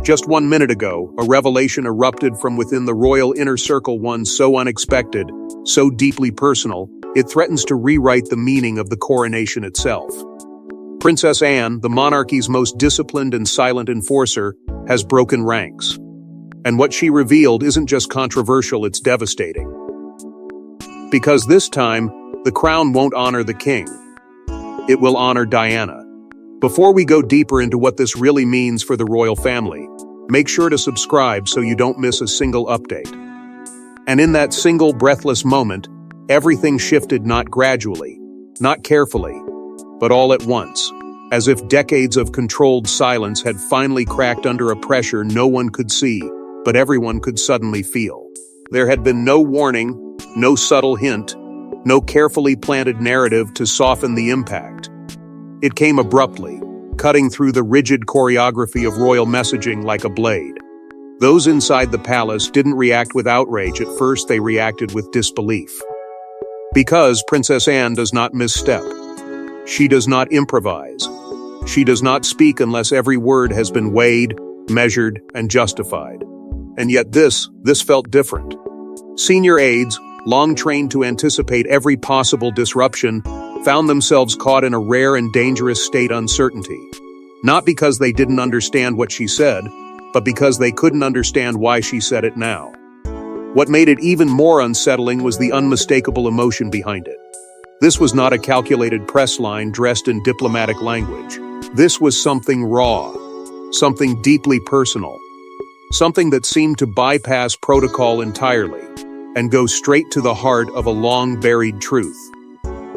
Just 1 minute ago, a revelation erupted from within the royal inner circle, one so unexpected, so deeply personal, it threatens to rewrite the meaning of the coronation itself. Princess Anne, the monarchy's most disciplined and silent enforcer, has broken ranks. And what she revealed isn't just controversial, it's devastating. Because this time, the crown won't honor the king. It will honor Diana. Before we go deeper into what this really means for the royal family, make sure to subscribe so you don't miss a single update. And in that single breathless moment, everything shifted, not gradually, not carefully, but all at once, as if decades of controlled silence had finally cracked under a pressure no one could see, but everyone could suddenly feel. There had been no warning, no subtle hint, no carefully planted narrative to soften the impact. It came abruptly, cutting through the rigid choreography of royal messaging like a blade. Those inside the palace didn't react with outrage at first, they reacted with disbelief. Because Princess Anne does not misstep. She does not improvise. She does not speak unless every word has been weighed, measured, and justified. And yet this felt different. Senior aides, long trained to anticipate every possible disruption, found themselves caught in a rare and dangerous state uncertainty. Not because they didn't understand what she said, but because they couldn't understand why she said it now. What made it even more unsettling was the unmistakable emotion behind it. This was not a calculated press line dressed in diplomatic language. This was something raw, something deeply personal, something that seemed to bypass protocol entirely and go straight to the heart of a long-buried truth.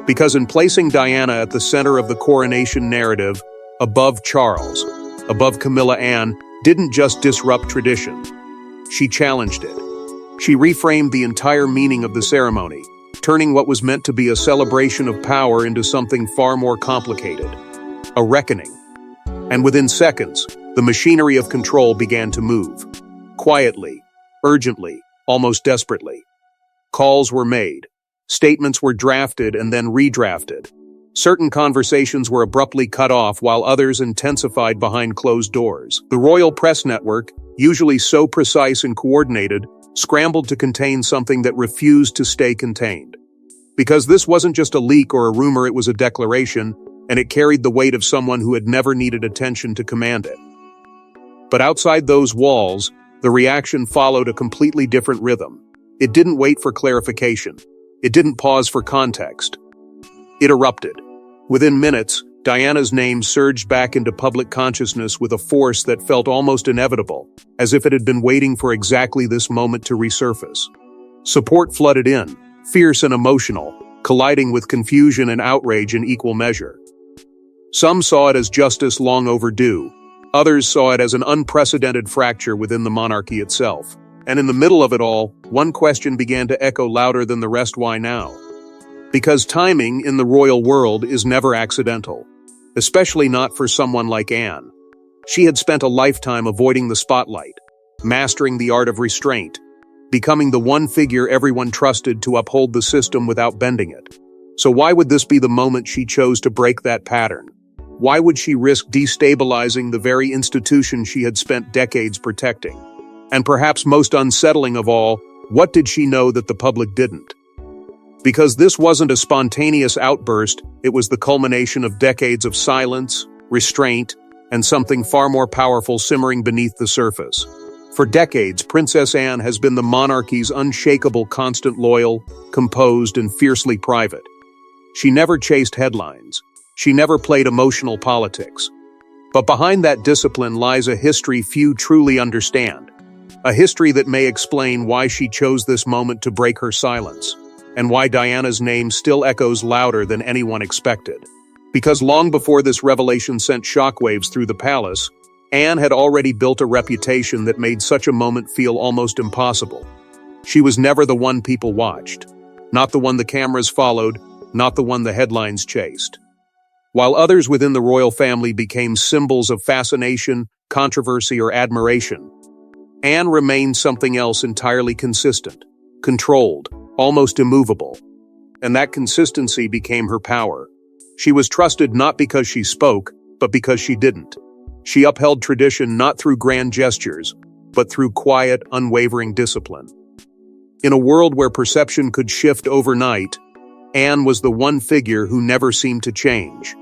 Because in placing Diana at the center of the coronation narrative, above Charles, above Camilla, Anne didn't just disrupt tradition. She challenged it. She reframed the entire meaning of the ceremony, turning what was meant to be a celebration of power into something far more complicated, a reckoning. And within seconds, the machinery of control began to move. Quietly, urgently, almost desperately. Calls were made. Statements were drafted and then redrafted. Certain conversations were abruptly cut off while others intensified behind closed doors. The royal press network, usually so precise and coordinated, scrambled to contain something that refused to stay contained. Because this wasn't just a leak or a rumor, it was a declaration, and it carried the weight of someone who had never needed attention to command it. But outside those walls, the reaction followed a completely different rhythm. It didn't wait for clarification. It didn't pause for context. It erupted. Within minutes, Diana's name surged back into public consciousness with a force that felt almost inevitable, as if it had been waiting for exactly this moment to resurface. Support flooded in, fierce and emotional, colliding with confusion and outrage in equal measure. Some saw it as justice long overdue. Others saw it as an unprecedented fracture within the monarchy itself. And in the middle of it all, one question began to echo louder than the rest: why now? Because timing in the royal world is never accidental, especially not for someone like Anne. She had spent a lifetime avoiding the spotlight, mastering the art of restraint, becoming the one figure everyone trusted to uphold the system without bending it. So why would this be the moment she chose to break that pattern? Why would she risk destabilizing the very institution she had spent decades protecting? And perhaps most unsettling of all, what did she know that the public didn't? Because this wasn't a spontaneous outburst, it was the culmination of decades of silence, restraint, and something far more powerful simmering beneath the surface. For decades, Princess Anne has been the monarchy's unshakable, constant, loyal, composed, and fiercely private. She never chased headlines. She never played emotional politics. But behind that discipline lies a history few truly understand. A history that may explain why she chose this moment to break her silence, and why Diana's name still echoes louder than anyone expected. Because long before this revelation sent shockwaves through the palace, Anne had already built a reputation that made such a moment feel almost impossible. She was never the one people watched, not the one the cameras followed, not the one the headlines chased. While others within the royal family became symbols of fascination, controversy, or admiration, Anne remained something else entirely: consistent, controlled, almost immovable. And that consistency became her power. She was trusted not because she spoke, but because she didn't. She upheld tradition not through grand gestures, but through quiet, unwavering discipline. In a world where perception could shift overnight, Anne was the one figure who never seemed to change.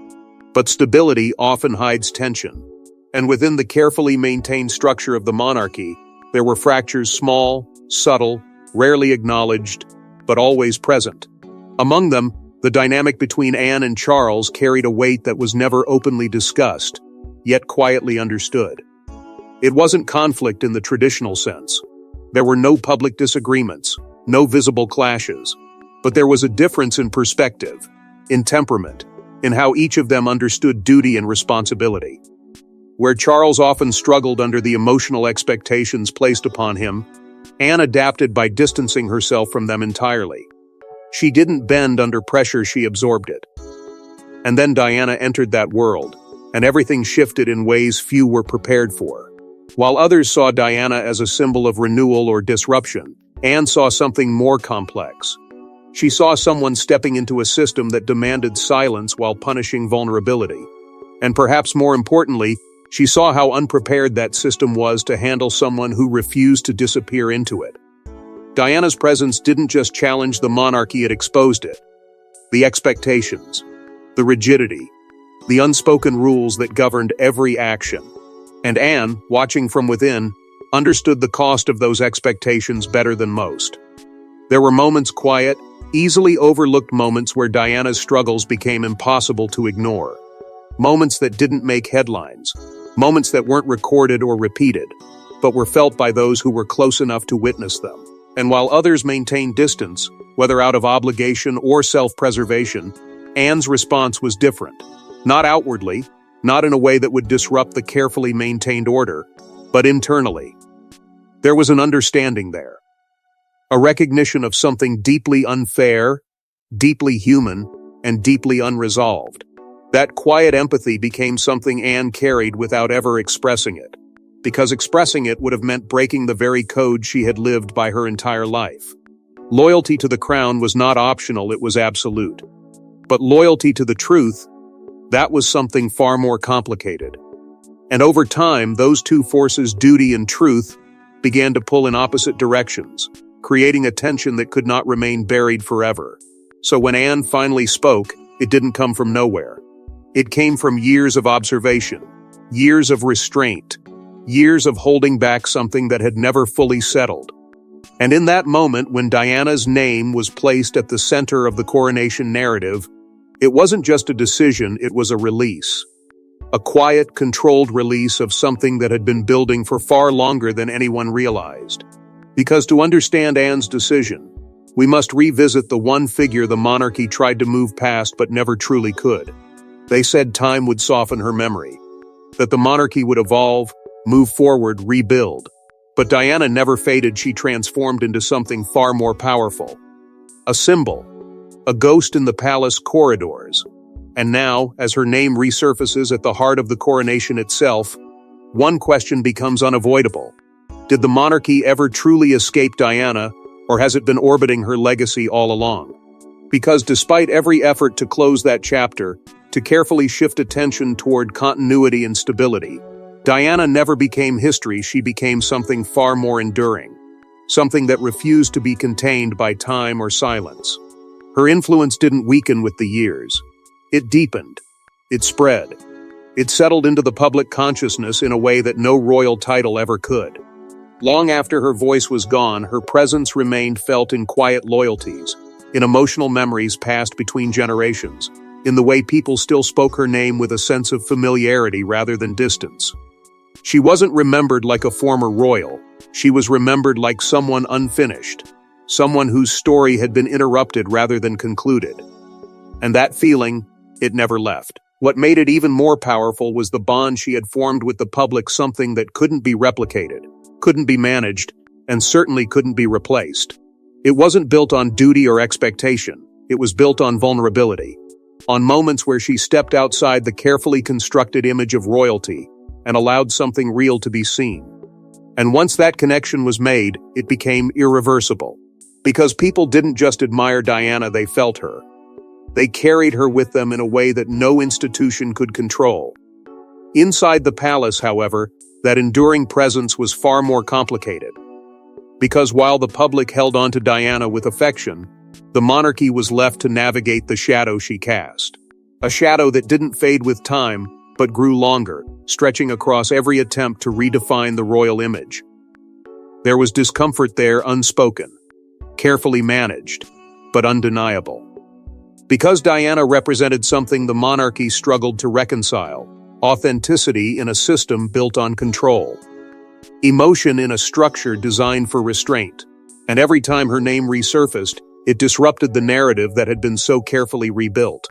But stability often hides tension, and within the carefully maintained structure of the monarchy, there were fractures small, subtle, rarely acknowledged, but always present. Among them, the dynamic between Anne and Charles carried a weight that was never openly discussed, yet quietly understood. It wasn't conflict in the traditional sense. There were no public disagreements, no visible clashes, but there was a difference in perspective, in temperament, in how each of them understood duty and responsibility. Where Charles often struggled under the emotional expectations placed upon him, Anne adapted by distancing herself from them entirely. She didn't bend under pressure, she absorbed it. And then Diana entered that world, and everything shifted in ways few were prepared for. While others saw Diana as a symbol of renewal or disruption, Anne saw something more complex. She saw someone stepping into a system that demanded silence while punishing vulnerability. And perhaps more importantly, she saw how unprepared that system was to handle someone who refused to disappear into it. Diana's presence didn't just challenge the monarchy, it exposed it. The expectations, the rigidity, the unspoken rules that governed every action. And Anne, watching from within, understood the cost of those expectations better than most. There were moments, quiet, easily overlooked moments where Diana's struggles became impossible to ignore. Moments that didn't make headlines, moments that weren't recorded or repeated, but were felt by those who were close enough to witness them. And while others maintained distance, whether out of obligation or self-preservation, Anne's response was different. Not outwardly, not in a way that would disrupt the carefully maintained order, but internally. There was an understanding there. A recognition of something deeply unfair, deeply human, and deeply unresolved. That quiet empathy became something Anne carried without ever expressing it, because expressing it would have meant breaking the very code she had lived by her entire life. Loyalty to the crown was not optional, it was absolute. But loyalty to the truth, that was something far more complicated. And over time, those two forces, duty and truth, began to pull in opposite directions, creating a tension that could not remain buried forever. So when Anne finally spoke, it didn't come from nowhere. It came from years of observation, years of restraint, years of holding back something that had never fully settled. And in that moment, when Diana's name was placed at the center of the coronation narrative, it wasn't just a decision, it was a release. A quiet, controlled release of something that had been building for far longer than anyone realized. Because to understand Anne's decision, we must revisit the one figure the monarchy tried to move past but never truly could. They said time would soften her memory, that the monarchy would evolve, move forward, rebuild. But Diana never faded, she transformed into something far more powerful. A symbol, a ghost in the palace corridors. And now, as her name resurfaces at the heart of the coronation itself, one question becomes unavoidable. Did the monarchy ever truly escape Diana, or has it been orbiting her legacy all along? Because despite every effort to close that chapter, to carefully shift attention toward continuity and stability, Diana never became history, she became something far more enduring. Something that refused to be contained by time or silence. Her influence didn't weaken with the years. It deepened. It spread. It settled into the public consciousness in a way that no royal title ever could. Long after her voice was gone, her presence remained felt in quiet loyalties, in emotional memories passed between generations, in the way people still spoke her name with a sense of familiarity rather than distance. She wasn't remembered like a former royal. She was remembered like someone unfinished, someone whose story had been interrupted rather than concluded. And that feeling, it never left. What made it even more powerful was the bond she had formed with the public, something that couldn't be replicated, couldn't be managed, and certainly couldn't be replaced. It wasn't built on duty or expectation. It was built on vulnerability, on moments where she stepped outside the carefully constructed image of royalty and allowed something real to be seen. And once that connection was made, it became irreversible. Because people didn't just admire Diana, they felt her. They carried her with them in a way that no institution could control. Inside the palace, however, that enduring presence was far more complicated. Because while the public held on to Diana with affection, the monarchy was left to navigate the shadow she cast. A shadow that didn't fade with time, but grew longer, stretching across every attempt to redefine the royal image. There was discomfort there, unspoken, carefully managed, but undeniable. Because Diana represented something the monarchy struggled to reconcile: authenticity in a system built on control, emotion in a structure designed for restraint, and every time her name resurfaced, it disrupted the narrative that had been so carefully rebuilt.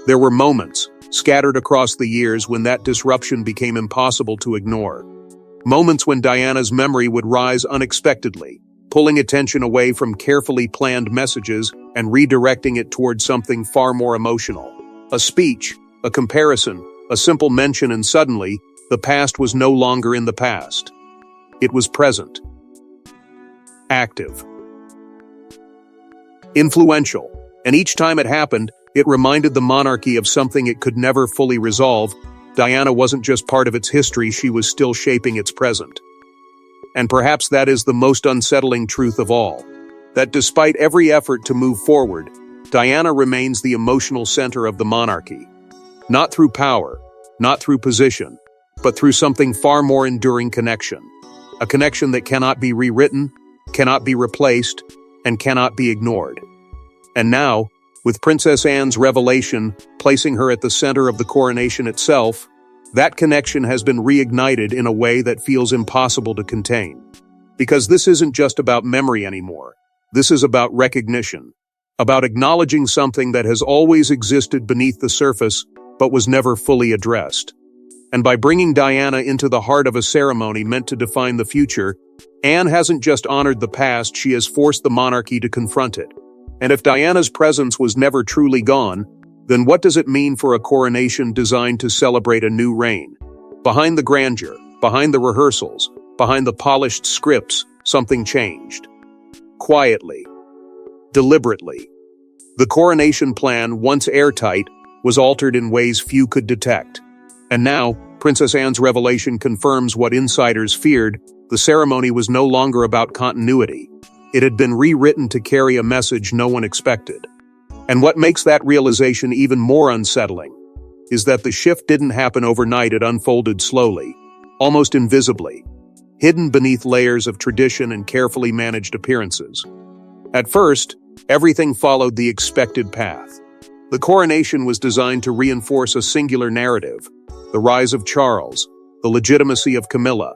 There were moments, scattered across the years, when that disruption became impossible to ignore. Moments when Diana's memory would rise unexpectedly, pulling attention away from carefully planned messages and redirecting it towards something far more emotional. A speech, a comparison, a simple mention, and suddenly, the past was no longer in the past. It was present. Active. Influential. And each time it happened, it reminded the monarchy of something it could never fully resolve. Diana wasn't just part of its history, she was still shaping its present. And perhaps that is the most unsettling truth of all. That despite every effort to move forward, Diana remains the emotional center of the monarchy. Not through power, not through position, but through something far more enduring: connection. A connection that cannot be rewritten, cannot be replaced, and cannot be ignored. And now, with Princess Anne's revelation placing her at the center of the coronation itself, that connection has been reignited in a way that feels impossible to contain. Because this isn't just about memory anymore. This is about recognition, about acknowledging something that has always existed beneath the surface but was never fully addressed. And by bringing Diana into the heart of a ceremony meant to define the future, Anne hasn't just honored the past, she has forced the monarchy to confront it. And if Diana's presence was never truly gone, then what does it mean for a coronation designed to celebrate a new reign? Behind the grandeur, behind the rehearsals, behind the polished scripts, something changed. Quietly. Deliberately. The coronation plan, once airtight, was altered in ways few could detect. And now, Princess Anne's revelation confirms what insiders feared: the ceremony was no longer about continuity. It had been rewritten to carry a message no one expected. And what makes that realization even more unsettling is that the shift didn't happen overnight. It unfolded slowly, almost invisibly, hidden beneath layers of tradition and carefully managed appearances. At first, everything followed the expected path. The coronation was designed to reinforce a singular narrative: the rise of Charles, the legitimacy of Camilla,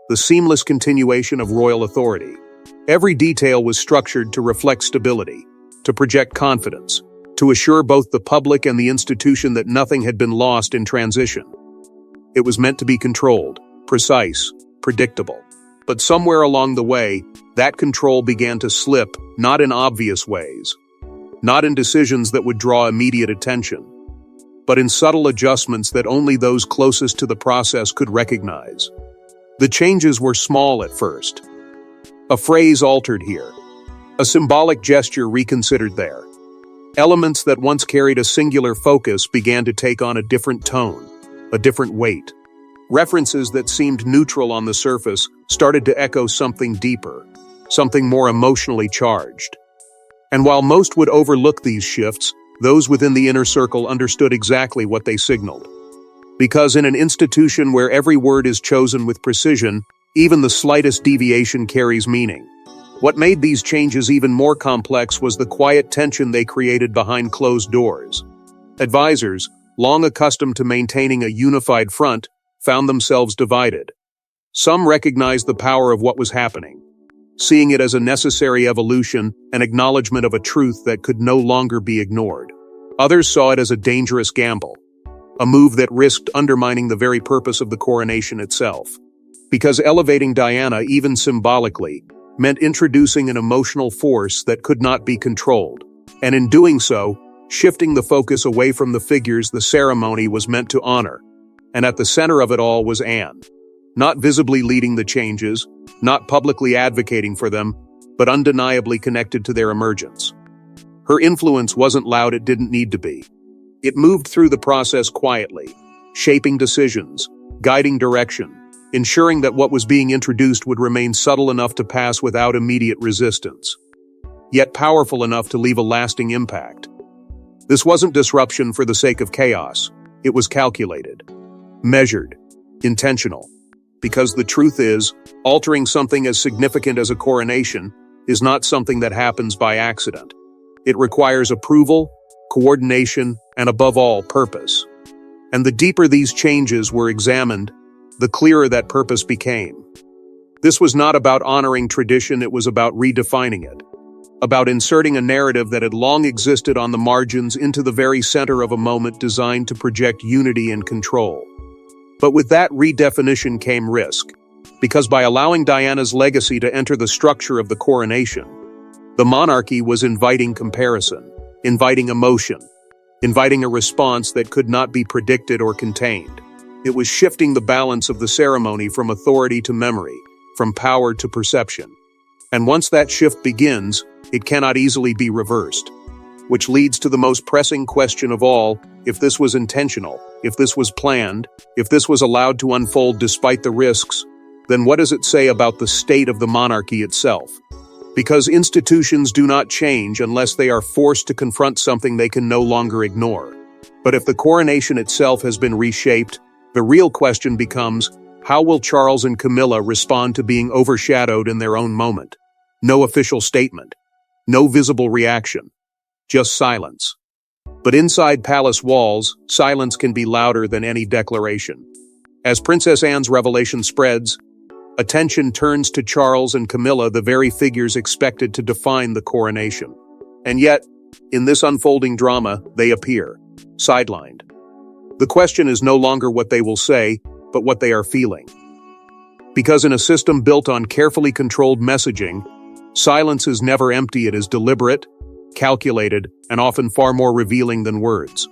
the seamless continuation of royal authority. Every detail was structured to reflect stability, to project confidence, to assure both the public and the institution that nothing had been lost in transition. It was meant to be controlled, precise, predictable. But somewhere along the way, that control began to slip, not in obvious ways, not in decisions that would draw immediate attention, but in subtle adjustments that only those closest to the process could recognize. The changes were small at first. A phrase altered here, a symbolic gesture reconsidered there. Elements that once carried a singular focus began to take on a different tone, a different weight. References that seemed neutral on the surface started to echo something deeper, something more emotionally charged. And while most would overlook these shifts, those within the inner circle understood exactly what they signaled. Because in an institution where every word is chosen with precision, even the slightest deviation carries meaning. What made these changes even more complex was the quiet tension they created behind closed doors. Advisors, long accustomed to maintaining a unified front, found themselves divided. Some recognized the power of what was happening, seeing it as a necessary evolution, an acknowledgement of a truth that could no longer be ignored. Others saw it as a dangerous gamble, a move that risked undermining the very purpose of the coronation itself. Because elevating Diana, even symbolically, meant introducing an emotional force that could not be controlled, and in doing so, shifting the focus away from the figures the ceremony was meant to honor. And at the center of it all was Anne, not visibly leading the changes, not publicly advocating for them, but undeniably connected to their emergence. Her influence wasn't loud, it didn't need to be. It moved through the process quietly, shaping decisions, guiding direction, ensuring that what was being introduced would remain subtle enough to pass without immediate resistance, yet powerful enough to leave a lasting impact. This wasn't disruption for the sake of chaos. It was calculated, measured, intentional. Because the truth is, altering something as significant as a coronation is not something that happens by accident. It requires approval, coordination, and above all, purpose. And the deeper these changes were examined, the clearer that purpose became. This was not about honoring tradition, it was about redefining it. About inserting a narrative that had long existed on the margins into the very center of a moment designed to project unity and control. But with that redefinition came risk, because by allowing Diana's legacy to enter the structure of the coronation, the monarchy was inviting comparison, inviting emotion, inviting a response that could not be predicted or contained. It was shifting the balance of the ceremony from authority to memory, from power to perception. And once that shift begins, it cannot easily be reversed. Which leads to the most pressing question of all: if this was intentional, if this was planned, if this was allowed to unfold despite the risks, then what does it say about the state of the monarchy itself? Because institutions do not change unless they are forced to confront something they can no longer ignore. But if the coronation itself has been reshaped, the real question becomes, how will Charles and Camilla respond to being overshadowed in their own moment? No official statement. No visible reaction. Just silence. But inside palace walls, silence can be louder than any declaration. As Princess Anne's revelation spreads, attention turns to Charles and Camilla, the very figures expected to define the coronation. And yet, in this unfolding drama, they appear, sidelined. The question is no longer what they will say, but what they are feeling. Because in a system built on carefully controlled messaging, silence is never empty, it is deliberate, calculated, and often far more revealing than words.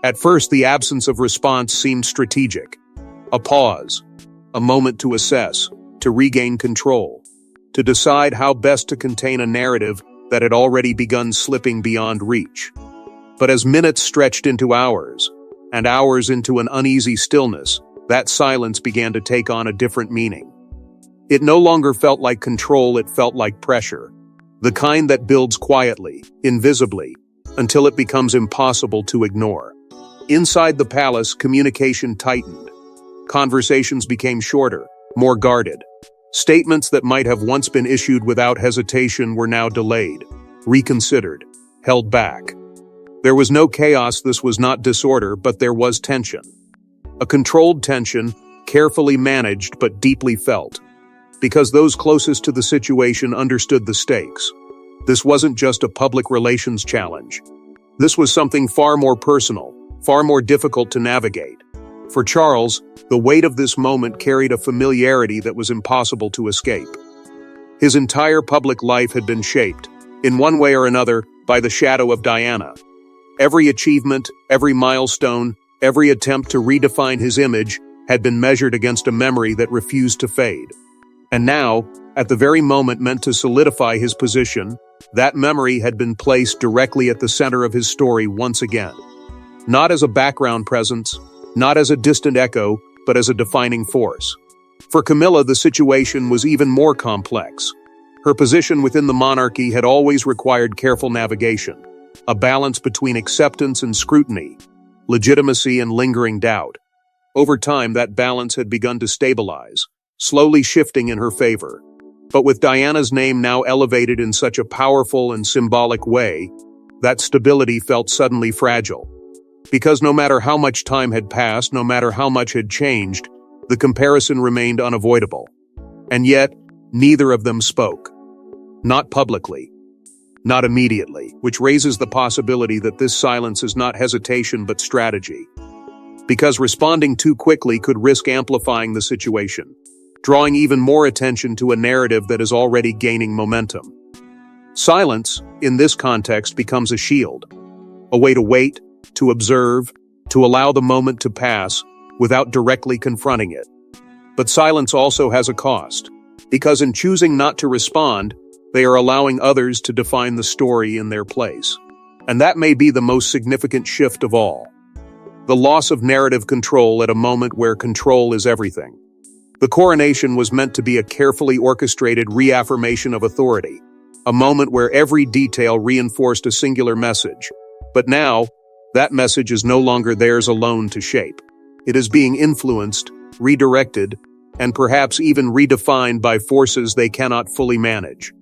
At first, the absence of response seemed strategic. A pause, a moment to assess, to regain control, to decide how best to contain a narrative that had already begun slipping beyond reach. But as minutes stretched into hours, and hours into an uneasy stillness, that silence began to take on a different meaning. It no longer felt like control, it felt like pressure. The kind that builds quietly, invisibly, until it becomes impossible to ignore. Inside the palace, communication tightened. Conversations became shorter, more guarded. Statements that might have once been issued without hesitation were now delayed, reconsidered, held back. There was no chaos, this was not disorder, but there was tension. A controlled tension, carefully managed but deeply felt. Because those closest to the situation understood the stakes. This wasn't just a public relations challenge. This was something far more personal, far more difficult to navigate. For Charles, the weight of this moment carried a familiarity that was impossible to escape. His entire public life had been shaped, in one way or another, by the shadow of Diana. Every achievement, every milestone, every attempt to redefine his image had been measured against a memory that refused to fade. And now, at the very moment meant to solidify his position, that memory had been placed directly at the center of his story once again. Not as a background presence, not as a distant echo, but as a defining force. For Camilla, the situation was even more complex. Her position within the monarchy had always required careful navigation, a balance between acceptance and scrutiny, legitimacy and lingering doubt. Over time, that balance had begun to stabilize, slowly shifting in her favor. But with Diana's name now elevated in such a powerful and symbolic way, that stability felt suddenly fragile. Because no matter how much time had passed, no matter how much had changed, the comparison remained unavoidable. And yet, neither of them spoke. Not publicly. Not immediately, which raises the possibility that this silence is not hesitation but strategy. Because responding too quickly could risk amplifying the situation, drawing even more attention to a narrative that is already gaining momentum. Silence, in this context, becomes a shield, a way to wait, to observe, to allow the moment to pass without directly confronting it. But silence also has a cost, because in choosing not to respond, they are allowing others to define the story in their place. And that may be the most significant shift of all. The loss of narrative control at a moment where control is everything. The coronation was meant to be a carefully orchestrated reaffirmation of authority, a moment where every detail reinforced a singular message. But now, that message is no longer theirs alone to shape. It is being influenced, redirected, and perhaps even redefined by forces they cannot fully manage,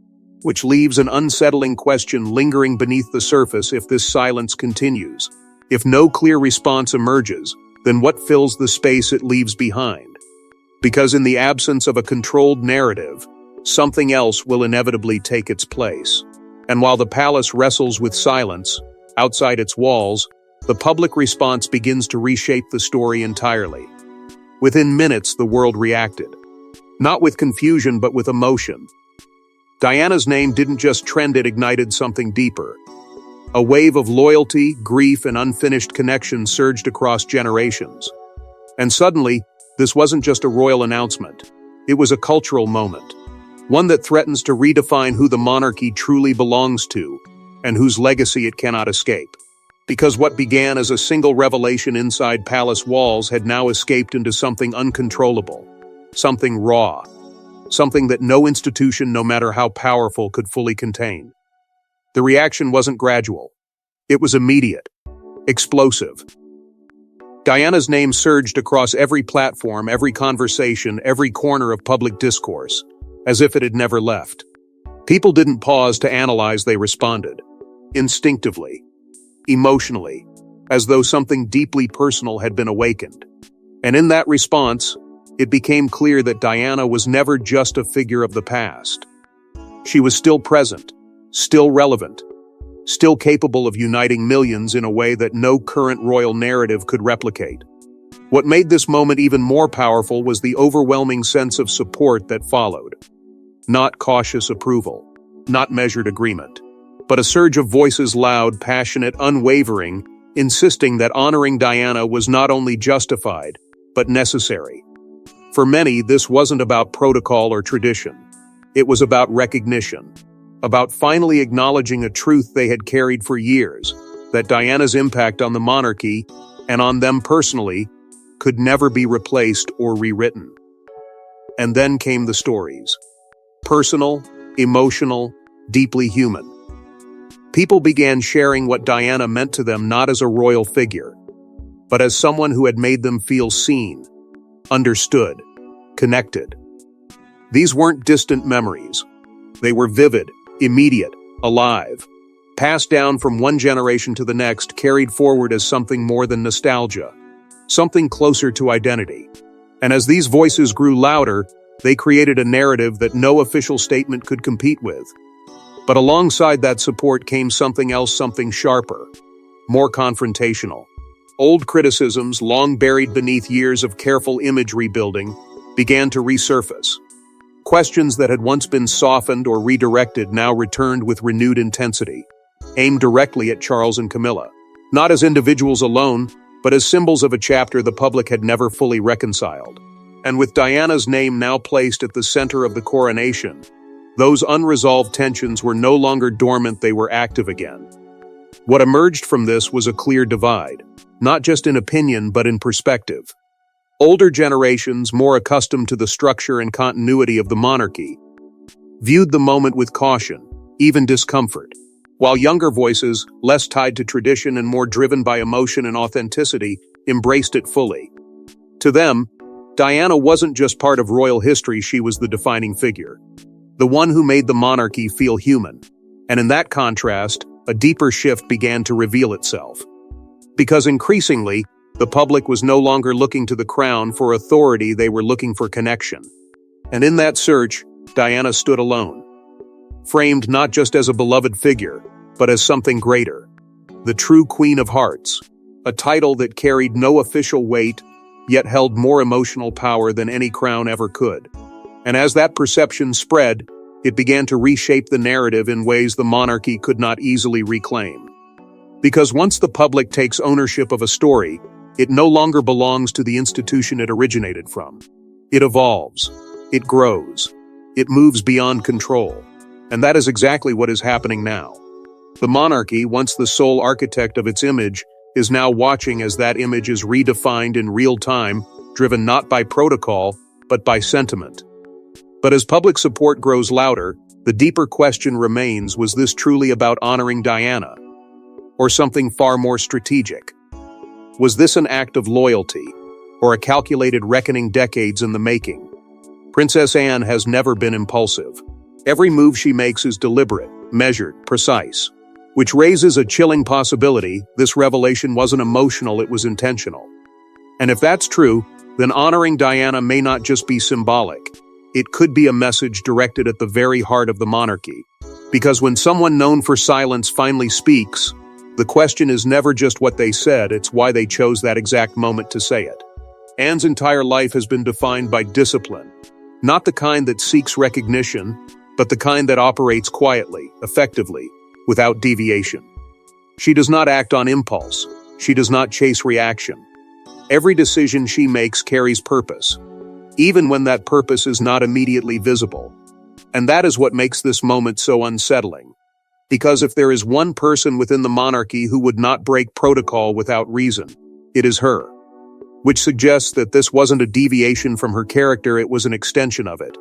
which leaves an unsettling question lingering beneath the surface if this silence continues. If no clear response emerges, then what fills the space it leaves behind? Because in the absence of a controlled narrative, something else will inevitably take its place. And while the palace wrestles with silence, outside its walls, the public response begins to reshape the story entirely. Within minutes, the world reacted. Not with confusion, but with emotion. Diana's name didn't just trend, it ignited something deeper. A wave of loyalty, grief, and unfinished connection surged across generations. And suddenly, this wasn't just a royal announcement. It was a cultural moment. One that threatens to redefine who the monarchy truly belongs to, and whose legacy it cannot escape. Because what began as a single revelation inside palace walls had now escaped into something uncontrollable, something raw, something that no institution, no matter how powerful, could fully contain. The reaction wasn't gradual. It was immediate, explosive. Diana's name surged across every platform, every conversation, every corner of public discourse, as if it had never left. People didn't pause to analyze, they responded. Instinctively, emotionally, as though something deeply personal had been awakened. And in that response, it became clear that Diana was never just a figure of the past. She was still present, still relevant, still capable of uniting millions in a way that no current royal narrative could replicate. What made this moment even more powerful was the overwhelming sense of support that followed. Not cautious approval, not measured agreement, but a surge of voices, loud, passionate, unwavering, insisting that honoring Diana was not only justified, but necessary. For many, this wasn't about protocol or tradition. It was about recognition. About finally acknowledging a truth they had carried for years, that Diana's impact on the monarchy, and on them personally, could never be replaced or rewritten. And then came the stories. Personal, emotional, deeply human. People began sharing what Diana meant to them not as a royal figure, but as someone who had made them feel seen, understood, connected. These weren't distant memories. They were vivid, immediate, alive, passed down from one generation to the next, carried forward as something more than nostalgia, something closer to identity. And as these voices grew louder, they created a narrative that no official statement could compete with. But alongside that support came something else, something sharper, more confrontational. Old criticisms, long buried beneath years of careful image rebuilding, began to resurface. Questions that had once been softened or redirected now returned with renewed intensity, aimed directly at Charles and Camilla. Not as individuals alone, but as symbols of a chapter the public had never fully reconciled. And with Diana's name now placed at the center of the coronation, those unresolved tensions were no longer dormant, they were active again. What emerged from this was a clear divide, not just in opinion but in perspective. Older generations, more accustomed to the structure and continuity of the monarchy, viewed the moment with caution, even discomfort, while younger voices, less tied to tradition and more driven by emotion and authenticity, embraced it fully. To them, Diana wasn't just part of royal history, she was the defining figure, the one who made the monarchy feel human. And in that contrast, a deeper shift began to reveal itself. Because increasingly, the public was no longer looking to the crown for authority, they were looking for connection. And in that search, Diana stood alone, framed not just as a beloved figure, but as something greater, the true Queen of Hearts, a title that carried no official weight, yet held more emotional power than any crown ever could. And as that perception spread, it began to reshape the narrative in ways the monarchy could not easily reclaim. Because once the public takes ownership of a story, it no longer belongs to the institution it originated from. It evolves, it grows, it moves beyond control. And that is exactly what is happening now. The monarchy, once the sole architect of its image, is now watching as that image is redefined in real time, driven not by protocol, but by sentiment. But as public support grows louder, the deeper question remains, was this truly about honoring Diana? Or something far more strategic? Was this an act of loyalty, or a calculated reckoning decades in the making? Princess Anne has never been impulsive. Every move she makes is deliberate, measured, precise. Which raises a chilling possibility: this revelation wasn't emotional, it was intentional. And if that's true, then honoring Diana may not just be symbolic. It could be a message directed at the very heart of the monarchy. Because when someone known for silence finally speaks, the question is never just what they said, it's why they chose that exact moment to say it. Anne's entire life has been defined by discipline. Not the kind that seeks recognition, but the kind that operates quietly, effectively, without deviation. She does not act on impulse. She does not chase reaction. Every decision she makes carries purpose, even when that purpose is not immediately visible. And that is what makes this moment so unsettling. Because if there is one person within the monarchy who would not break protocol without reason, it is her. Which suggests that this wasn't a deviation from her character, it was an extension of it.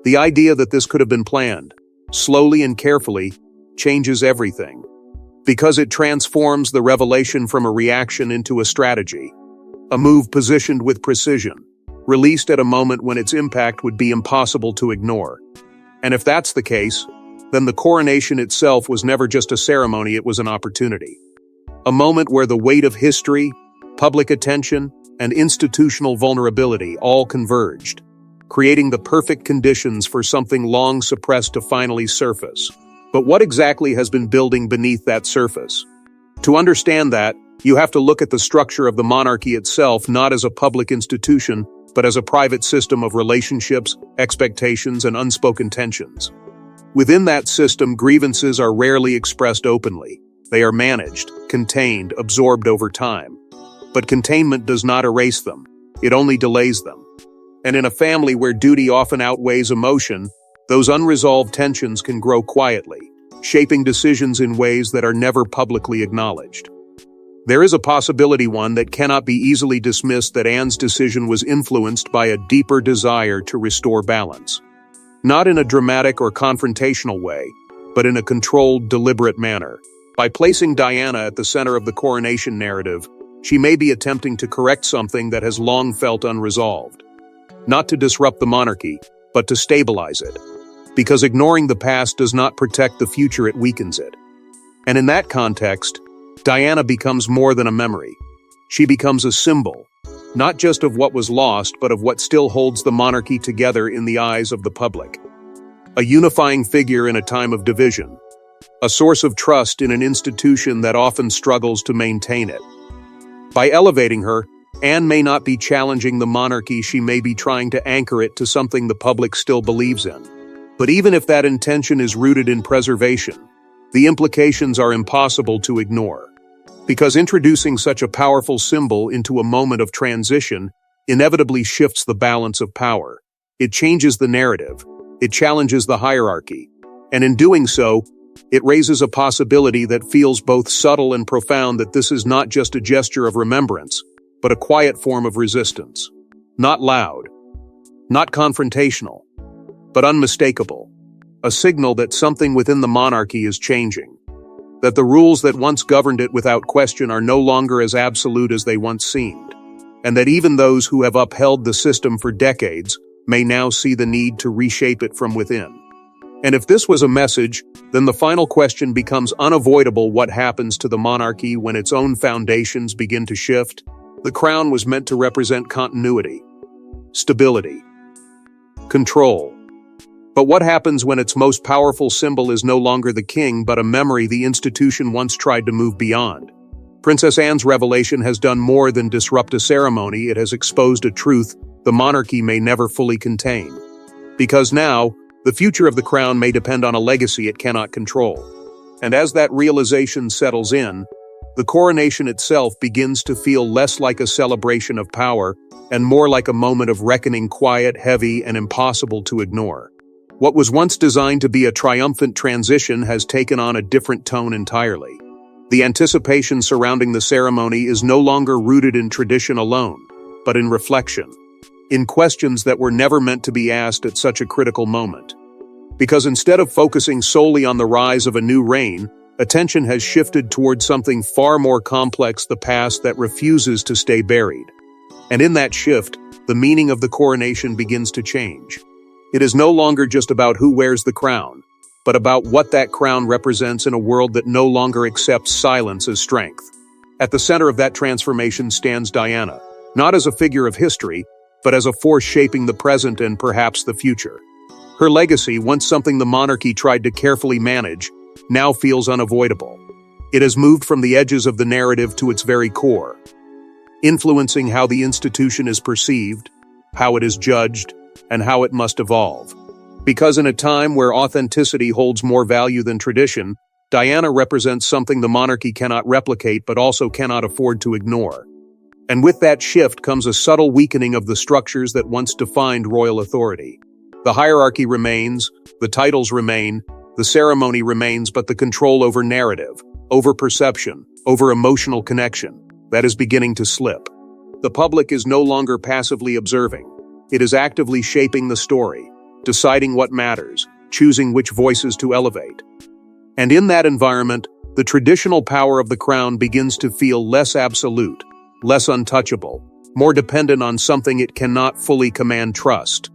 The idea that this could have been planned, slowly and carefully, changes everything. Because it transforms the revelation from a reaction into a strategy. A move positioned with precision, released at a moment when its impact would be impossible to ignore. And if that's the case, then the coronation itself was never just a ceremony, it was an opportunity. A moment where the weight of history, public attention, and institutional vulnerability all converged, creating the perfect conditions for something long suppressed to finally surface. But what exactly has been building beneath that surface? To understand that, you have to look at the structure of the monarchy itself, not as a public institution, but as a private system of relationships, expectations, and unspoken tensions. Within that system, grievances are rarely expressed openly. They are managed, contained, absorbed over time. But containment does not erase them. It only delays them. And in a family where duty often outweighs emotion, those unresolved tensions can grow quietly, shaping decisions in ways that are never publicly acknowledged. There is a possibility, one that cannot be easily dismissed, that Anne's decision was influenced by a deeper desire to restore balance. Not in a dramatic or confrontational way, but in a controlled, deliberate manner. By placing Diana at the center of the coronation narrative, she may be attempting to correct something that has long felt unresolved. Not to disrupt the monarchy, but to stabilize it. Because ignoring the past does not protect the future, it weakens it. And in that context, Diana becomes more than a memory. She becomes a symbol, not just of what was lost, but of what still holds the monarchy together in the eyes of the public. A unifying figure in a time of division. A source of trust in an institution that often struggles to maintain it. By elevating her, Anne may not be challenging the monarchy, she may be trying to anchor it to something the public still believes in. But even if that intention is rooted in preservation, the implications are impossible to ignore. Because introducing such a powerful symbol into a moment of transition inevitably shifts the balance of power. It changes the narrative. It challenges the hierarchy. And in doing so, it raises a possibility that feels both subtle and profound, that this is not just a gesture of remembrance, but a quiet form of resistance. Not loud, not confrontational, but unmistakable. A signal that something within the monarchy is changing. That the rules that once governed it without question are no longer as absolute as they once seemed. And that even those who have upheld the system for decades may now see the need to reshape it from within. And if this was a message, then the final question becomes unavoidable: what happens to the monarchy when its own foundations begin to shift? The crown was meant to represent continuity, stability, control. But what happens when its most powerful symbol is no longer the king, but a memory the institution once tried to move beyond? Princess Anne's revelation has done more than disrupt a ceremony, it has exposed a truth the monarchy may never fully contain. Because now, the future of the crown may depend on a legacy it cannot control. And as that realization settles in, the coronation itself begins to feel less like a celebration of power and more like a moment of reckoning, quiet, heavy, and impossible to ignore. What was once designed to be a triumphant transition has taken on a different tone entirely. The anticipation surrounding the ceremony is no longer rooted in tradition alone, but in reflection, in questions that were never meant to be asked at such a critical moment. Because instead of focusing solely on the rise of a new reign, attention has shifted toward something far more complex, the past that refuses to stay buried. And in that shift, the meaning of the coronation begins to change. It is no longer just about who wears the crown, but about what that crown represents in a world that no longer accepts silence as strength. At the center of that transformation stands Diana, not as a figure of history, but as a force shaping the present and perhaps the future. Her legacy, once something the monarchy tried to carefully manage, now feels unavoidable. It has moved from the edges of the narrative to its very core, influencing how the institution is perceived, how it is judged, and how it must evolve. Because in a time where authenticity holds more value than tradition, Diana represents something the monarchy cannot replicate but also cannot afford to ignore. And with that shift comes a subtle weakening of the structures that once defined royal authority. The hierarchy remains, the titles remain, the ceremony remains, but the control over narrative, over perception, over emotional connection, that is beginning to slip. The public is no longer passively observing. It is actively shaping the story, deciding what matters, choosing which voices to elevate. And in that environment, the traditional power of the crown begins to feel less absolute, less untouchable, more dependent on something it cannot fully command: trust.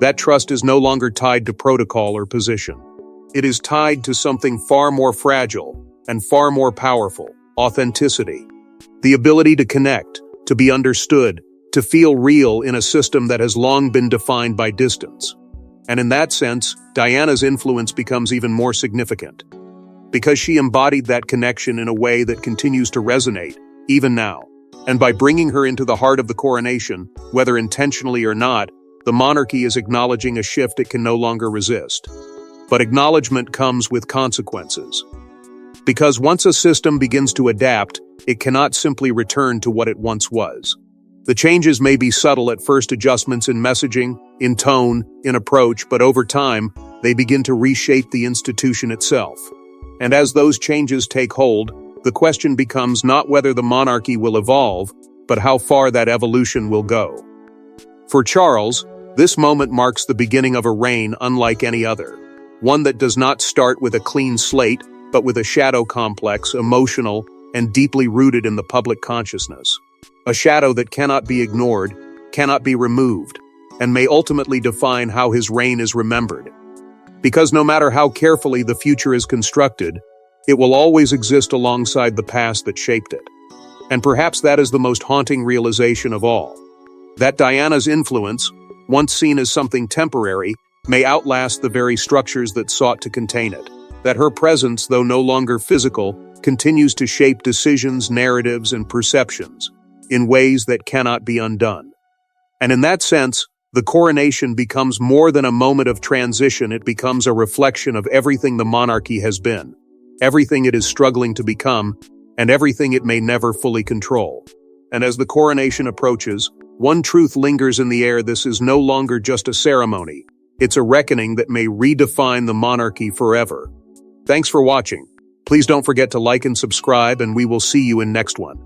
That trust is no longer tied to protocol or position. It is tied to something far more fragile and far more powerful: authenticity. The ability to connect, to be understood, to feel real in a system that has long been defined by distance. And in that sense, Diana's influence becomes even more significant, because she embodied that connection in a way that continues to resonate, even now. And by bringing her into the heart of the coronation, whether intentionally or not, the monarchy is acknowledging a shift it can no longer resist. But acknowledgement comes with consequences. Because once a system begins to adapt, it cannot simply return to what it once was. The changes may be subtle at first, adjustments in messaging, in tone, in approach, but over time, they begin to reshape the institution itself. And as those changes take hold, the question becomes not whether the monarchy will evolve, but how far that evolution will go. For Charles, this moment marks the beginning of a reign unlike any other. One that does not start with a clean slate, but with a shadow complex, emotional, and deeply rooted in the public consciousness. A shadow that cannot be ignored, cannot be removed, and may ultimately define how his reign is remembered. Because no matter how carefully the future is constructed, it will always exist alongside the past that shaped it. And perhaps that is the most haunting realization of all. That Diana's influence, once seen as something temporary, may outlast the very structures that sought to contain it. That her presence, though no longer physical, continues to shape decisions, narratives, and perceptions in ways that cannot be undone. And in that sense, the coronation becomes more than a moment of transition. It becomes a reflection of everything the monarchy has been, everything it is struggling to become, and everything it may never fully control. And as the coronation approaches, one truth lingers in the air: this is no longer just a ceremony. It's a reckoning that may redefine the monarchy forever. Thanks for watching. Please don't forget to like and subscribe, and we will see you in next one.